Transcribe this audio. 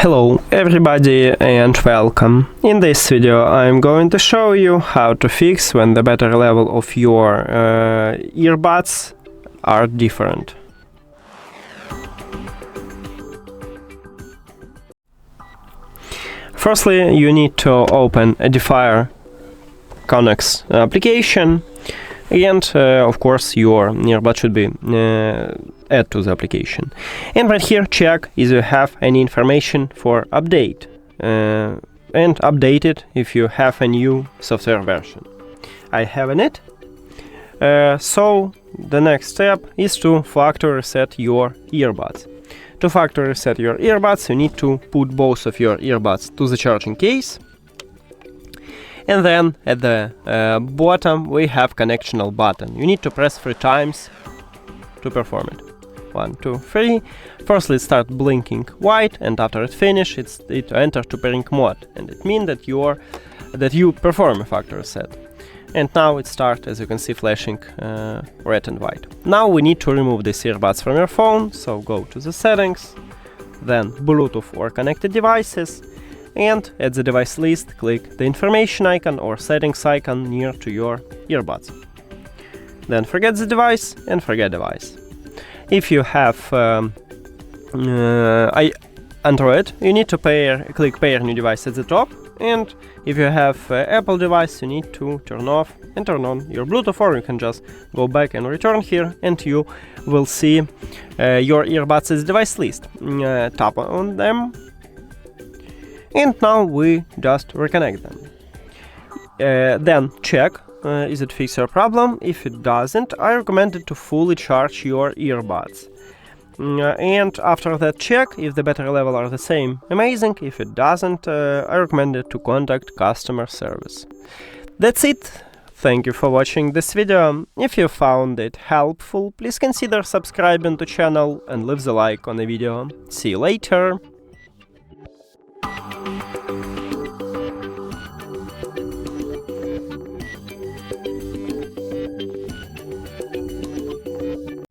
Hello everybody and welcome. In this video I'm going to show you how to fix when the battery level of your earbuds are different. Firstly, you need to open EDIFIER Connex application, and of course your earbud should be added to the application. And right here check if you have any information for update, and update it if you have a new software version. I haven't it. So the next step is to factory reset your earbuds. To factory reset your earbuds, you need to put both of your earbuds to the charging case. And then at the bottom we have connectional button. You need to press 3 times to perform it. 1, 2, 3. Firstly it starts blinking white, and after it finishes it enters to pairing mode, and it means that you perform a factory reset. And now it starts, as you can see, flashing red and white. Now we need to remove these earbuds from your phone, so go to the settings, then Bluetooth or connected devices, and at the device list click the information icon or settings icon near to your earbuds. Then forget the device and forget device. If you have Android, you need to click pair new device at the top, and if you have Apple device, you need to turn off and turn on your Bluetooth, or you can just go back and return here and you will see your earbuds as device list. Tap on them, and now we just reconnect them. Then check is it fix your problem. If it doesn't, I recommend it to fully charge your earbuds. And after that check, if the battery level are the same, amazing. If it doesn't, I recommend it to contact customer service. That's it. Thank you for watching this video. If you found it helpful, please consider subscribing to channel and leave the like on the video. See you later.